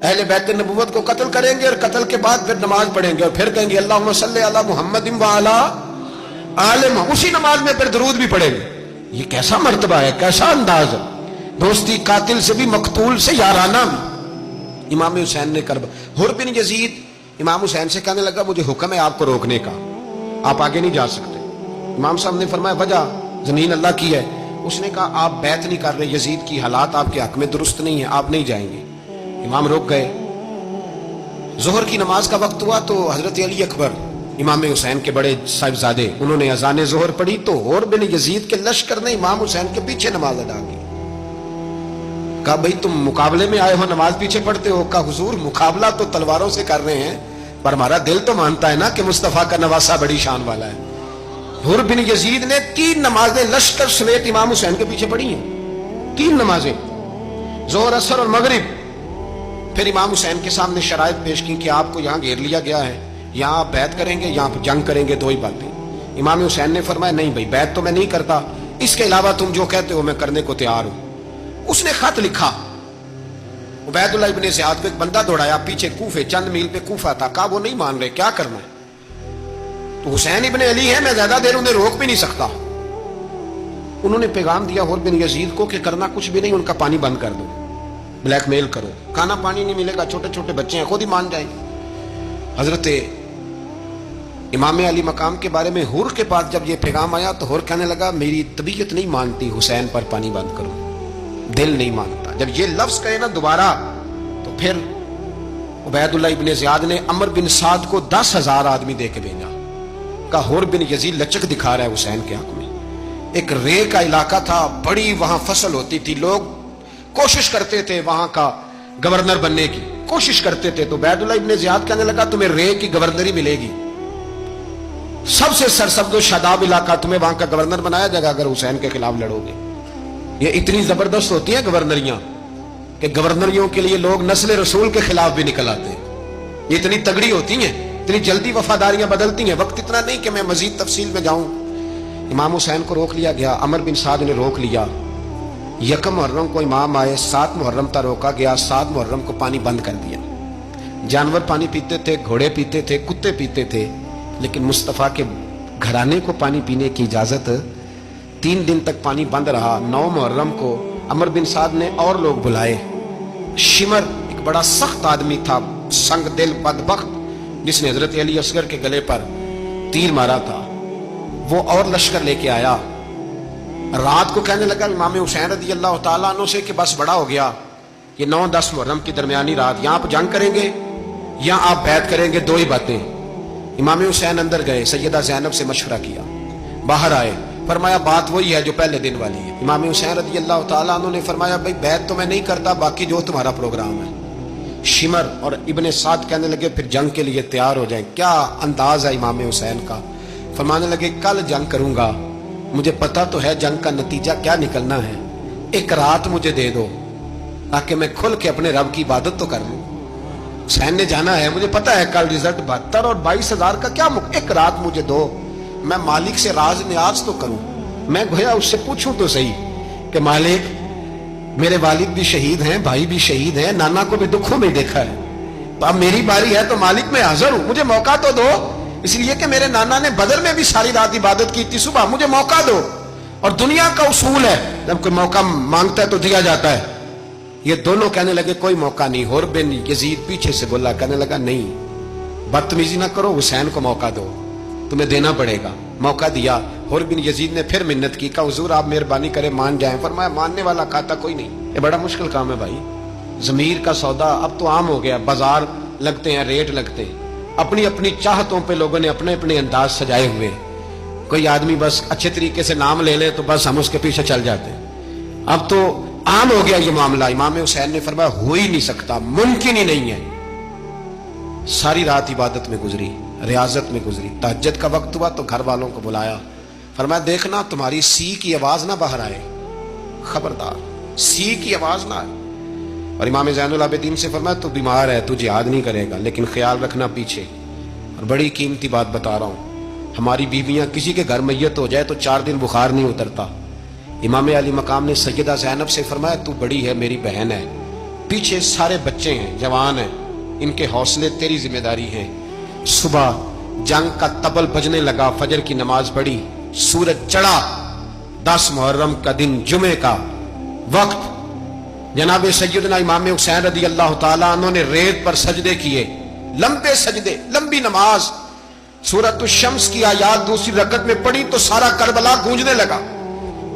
اہل بیت نبوت کو قتل کریں گے اور قتل کے بعد پھر نماز پڑھیں گے اور پھر کہیں گے اللہم صلی علی محمد وعلی آل محمد، اسی نماز میں پھر درود بھی پڑھیں گے۔ یہ کیسا مرتبہ ہے، کیسا انداز ہے، دوستی قاتل سے بھی مقتول سے یارانہ بھی۔ امام حسین نے حر بن یزید امام حسین سے کہنے لگا مجھے حکم ہے آپ کو روکنے کا، آپ آگے نہیں جا سکتے۔ امام صاحب نے فرمایا وجہ زمین اللہ کی ہے۔ اس نے کہا آپ بیعت نہیں کر رہے، یزید کی حالات آپ کے حق میں درست نہیں ہیں، آپ نہیں جائیں گے۔ امام رک گئے۔ ظہر کی نماز کا وقت ہوا تو حضرت علی اکبر امام حسین کے بڑے صاحبزادے انہوں نے اذان ظہر پڑھی تو حر بن یزید کے لشکر نے امام حسین کے پیچھے نماز ادا کی۔ کہا بھئی تم مقابلے میں آئے ہو، نماز پیچھے پڑھتے ہو؟ کہا حضور مقابلہ تو تلواروں سے کر رہے ہیں پر ہمارا دل تو مانتا ہے نا کہ مصطفیٰ کا نواسہ بڑی شان والا ہے۔ حر بن یزید نے 3 نمازیں لشکر سمیت امام حسین کے پیچھے پڑھی ہیں، 3 نمازیں، ظہر اثر اور مغرب۔ پھر امام حسین کے سامنے شرائط پیش کی کہ آپ کو یہاں گھیر لیا گیا ہے، یہاں آپ بیعت کریں گے، یہاں جنگ کریں گے، 2 ہی باتیں۔ امام حسین نے فرمایا نہیں بھائی بیعت تو میں نہیں کرتا، اس کے علاوہ تم جو کہتے ہو میں کرنے کو تیار ہوں۔ اس نے خط لکھا، عبید اللہ ابن زیاد کو ایک بندہ دوڑایا پیچھے کوفے، چند میل پہ کوفہ تھا، کہا وہ نہیں مان رہے، کیا کرنا ہے؟ تو حسین ابن علی ہے، میں زیادہ دیر انہیں روک بھی نہیں سکتا۔ انہوں نے پیغام دیا حر بن یزید کو کہ کرنا کچھ بھی نہیں، ان کا پانی بند کر دو، بلیک میل کرو، کھانا پانی نہیں ملے گا، چھوٹے چھوٹے بچے ہیں خود ہی مان جائیں گے۔ حضرت امام علی مقام کے بارے میں حر کے پاس جب یہ پیغام آیا تو حر کہنے لگا میری طبیعت نہیں مانتی حسین پر پانی بند کرو، دل نہیں مانتا۔ جب یہ لفظ کہے نا دوبارہ تو پھر عبید اللہ ابن زیاد نے عمر بن سعد کو 10,000 آدمی دے کے بھیجا، کہا حر بن یزید لچک دکھا رہا ہے حسین کے حق میں۔ ایک رے کا علاقہ تھا، بڑی وہاں فصل ہوتی تھی، لوگ کوشش کرتے تھے وہاں کا گورنر بننے کی کوشش کرتے تھے، تو عبید اللہ ابن زیاد کہنے لگا تمہیں رے کی گورنری ملے گی، سب سے سرسبز و شاداب علاقہ، تمہیں وہاں کا گورنر بنایا جائے گا اگر حسین کے خلاف لڑو گے۔ یہ اتنی زبردست ہوتی ہیں گورنریاں کہ گورنریوں کے لیے لوگ نسل رسول کے خلاف بھی نکل آتے ہیں، یہ اتنی تگڑی ہوتی ہیں، اتنی جلدی وفاداریاں بدلتی ہیں۔ وقت اتنا نہیں کہ میں مزید تفصیل میں جاؤں۔ امام حسین کو روک لیا گیا، عمر بن سعد نے روک لیا۔ 1 محرم کو امام آئے، 7 محرم تک روکا گیا، 7 محرم کو پانی بند کر دیا۔ جانور پانی پیتے تھے، گھوڑے پیتے تھے، کتے پیتے تھے، لیکن مصطفیٰ کے گھرانے کو پانی پینے کی اجازت 3 دن تک پانی بند رہا۔ 9 محرم کو عمر بن سعد نے اور لوگ بلائے۔ شمر ایک بڑا سخت آدمی تھا، سنگ دل بدبخت، جس نے حضرت علی اصغر کے گلے پر تیر مارا تھا، وہ اور لشکر لے کے آیا۔ رات کو کہنے لگا امام حسین رضی اللہ تعالیٰ عنہ سے کہ بس بڑا ہو گیا، یہ 9-10 محرم کی درمیانی رات، یہاں آپ جنگ کریں گے یا آپ بیعت کریں گے، 2 ہی باتیں۔ امام حسین اندر گئے، سیدہ زینب سے مشورہ کیا، باہر آئے، فرمایا بات وہی ہے جو پہلے دن والی ہے۔ امام حسین رضی اللہ تعالیٰ عنہ نے فرمایا بھئی بیعت تو میں نہیں کرتا، باقی جو تمہارا پروگرام ہے۔ شمر اور ابن سعد کہنے لگے پھر جنگ کے لیے تیار ہو جائیں۔ کیا انداز ہے امام حسین کا، فرمانے لگے کل جنگ کروں گا، مجھے پتا تو ہے جنگ کا نتیجہ کیا نکلنا ہے، 1 رات مجھے دے دو تاکہ میں کھل کے اپنے رب کی عبادت تو کر لوں۔ حسین نے جانا ہے، مجھے پتا ہے کل رزلٹ 72 اور 22,000 کا کیا 1 رات مجھے دو، میں مالک سے راز نیاز تو کروں، میں گویا اس سے پوچھوں تو صحیح کہ مالک میرے والد بھی شہید ہیں، بھائی بھی شہید ہیں، نانا کو بھی دکھوں میں دیکھا ہے، اب میری باری ہے تو مالک میں حاضر ہوں، مجھے موقع تو دو، اس لیے کہ میرے نانا نے بدر میں بھی ساری رات عبادت کی تھی، صبح مجھے موقع دو۔ اور دنیا کا اصول ہے جب کوئی موقع مانگتا ہے تو دیا جاتا ہے۔ یہ دونوں کہنے لگے کوئی موقع نہیں۔ حر بن یزید پیچھے سے بولا، کہنے لگا نہیں بدتمیزی نہ کرو، حسین کو موقع دو، تمہیں دینا پڑے گا۔ موقع دیا۔ حر بن یزید نے پھر منت کی، کہا حضور آپ مہربانی کریں مان جائیں۔ فرمایا ماننے والا کھاتا کوئی نہیں، یہ بڑا مشکل کام ہے بھائی، ضمیر کا سودا اب تو عام ہو گیا، بازار لگتے ہیں، ریٹ لگتے ہیں، اپنی اپنی چاہتوں پہ لوگوں نے اپنے اپنے انداز سجائے ہوئے، کوئی آدمی بس اچھے طریقے سے نام لے لے تو بس ہم اس کے پیچھے چل جاتے ہیں، اب تو عام ہو گیا یہ معاملہ۔ امام حسین نے فرمایا ہو ہی نہیں سکتا، ممکن ہی نہیں ہے۔ ساری رات عبادت میں گزری، ریاضت میں گزری، تہجد کا وقت ہوا تو گھر والوں کو بلایا، فرمایا دیکھنا تمہاری سی کی آواز نہ باہر آئے، خبردار سی کی آواز نہ آئے۔ اور امام زین العابدین سے فرمایا تو بیمار ہے، تو جہاد نہیں کرے گا، لیکن خیال رکھنا پیچھے۔ اور بڑی قیمتی بات بتا رہا ہوں، ہماری بیویاں کسی کے گھر میت ہو جائے تو 4 دن بخار نہیں اترتا۔ امام علی مقام نے سیدہ زینب سے فرمایا تو بڑی ہے، میری بہن ہے، پیچھے سارے بچے ہیں، جوان ہیں، ان کے حوصلے تیری ذمہ داری ہے۔ صبح جنگ کا طبل بجنے لگا، فجر کی نماز پڑھی، سورج چڑھا، 10 محرم کا دن، جمعے کا وقت، جناب سیدنا امام حسین رضی اللہ تعالیٰ عنہ نے ریت پر سجدے کیے، لمبے سجدے، لمبی نماز، سورۃ الشمس کی آیات دوسری رکعت میں پڑھی تو سارا کربلا گونجنے لگا۔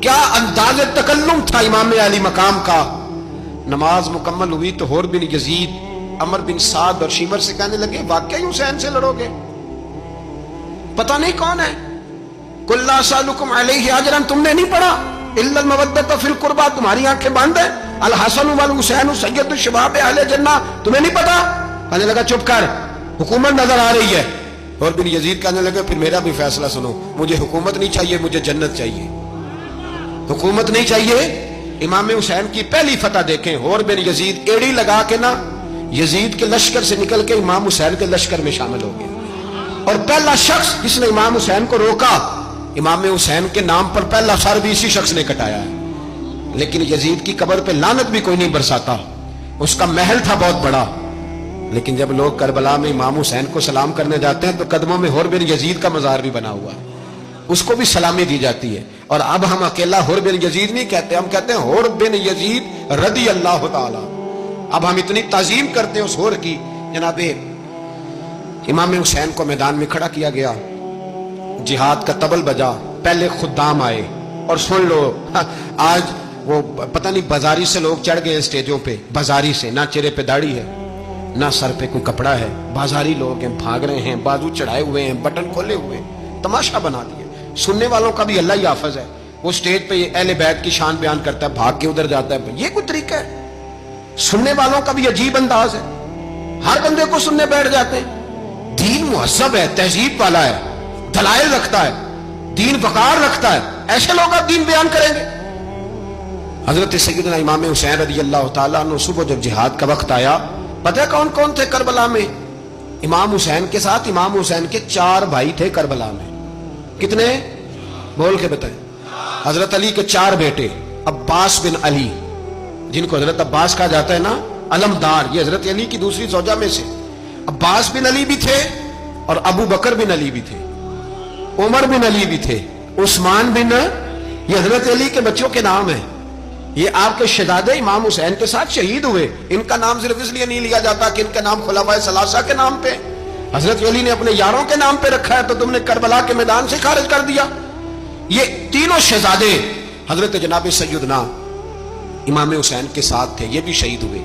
کیا انداز تکلم تھا امام علی مقام کا۔ نماز مکمل ہوئی تو حور بن یزید، عمر بن سعد اور شیمر سے کہنے لگے واقعی حسین سے لڑو گے؟ پتہ نہیں کون ہے۔ قل لا اسألکم علیہ اجرا، تم نے نہیں پڑھا؟ الا المودۃ فی القربى، تمہاری آنکھیں بند ہیں، الحسن والحسین سید الشباب اہل جنہ، تمہیں نہیں پتا؟ کہنے لگا چپ کر، حکومت نظر آ رہی ہے۔ اور بن یزید کہنے لگے پھر میرا بھی فیصلہ سنو، مجھے حکومت نہیں چاہیے، مجھے جنت چاہیے، حکومت نہیں چاہیے۔ امام حسین کی پہلی فتح دیکھیں، اور بن یزید ایڑی لگا کے نا یزید کے لشکر سے نکل کے امام حسین کے لشکر میں شامل ہو گئے، اور پہلا شخص جس نے امام حسین کو روکا، امام حسین کے نام پر پہلا سر بھی اسی شخص نے کٹایا ہے۔ لیکن یزید کی قبر پہ لعنت بھی کوئی نہیں برساتا، اس کا محل تھا بہت بڑا، لیکن جب لوگ کربلا میں امام حسین کو سلام کرنے جاتے ہیں تو قدموں میں حور بن یزید کا مزار بھی بنا ہوا ہے، اس کو بھی سلامی دی جاتی ہے۔ اور اب ہم اکیلا حور بن یزید نہیں کہتے، ہم کہتے ہیں حور بن یزید رضی اللہ تعالی۔ اب ہم اتنی تعظیم کرتے ہیں اس حور کی۔ جناب امام حسین کو میدان میں کھڑا کیا گیا، جہاد کا طبل بجا، پہلے خدام آئے، اور سن لو آج وہ پتہ نہیں بازاری سے لوگ چڑھ گئے اسٹیجوں پہ، بازاری سے، نہ چہرے پہ داڑھی ہے نہ سر پہ کوئی کپڑا ہے، بازاری لوگ ہیں، بھاگ رہے ہیں، بازو چڑھائے ہوئے ہیں، بٹن کھولے ہوئے ہیں، تماشا بنا دیے۔ سننے والوں کا بھی اللہ ہی حافظ ہے، وہ سٹیج پہ اہل بیت کی شان بیان کرتا ہے، بھاگ کے ادھر جاتا ہے، یہ کوئی طریقہ ہے؟ سننے والوں کا بھی عجیب انداز ہے، ہر بندے کو سننے بیٹھ جاتے ہیں۔ دین مہذب ہے، تہذیب والا ہے، دلائل رکھتا ہے، دین وقار رکھتا ہے، ایسے لوگ اب دین بیان کریں گے؟ حضرت سیدنا امام حسین رضی اللہ تعالیٰ عنہ صبح جب جہاد کا وقت آیا، پتہ ہے کون کون تھے کربلا میں؟ امام حسین کے ساتھ امام حسین کے 4 بھائی تھے کربلا میں۔ کتنے؟ بول کے بتائیں۔ حضرت علی کے 4 بیٹے، عباس بن علی، جن کو حضرت عباس کہا جاتا ہے نا، علمدار، یہ حضرت علی کی دوسری زوجہ میں سے عباس بن علی بھی تھے، اور ابو بکر بن علی بھی تھے، عمر بن علی بھی تھے، عثمان بن، یہ حضرت علی کے بچوں کے نام ہیں۔ یہ آپ کے شہزادے امام حسین کے ساتھ شہید ہوئے، ان کا نام صرف اس لیے نہیں لیا جاتا کہ ان کا نام خلفائے ثلاثہ کے نام پہ، حضرت علی نے اپنے یاروں کے نام پہ رکھا ہے تو تم نے کربلا کے میدان سے خارج کر دیا۔ یہ تینوں شہزادے حضرت جناب سیدنا امام حسین کے ساتھ تھے، یہ بھی شہید ہوئے۔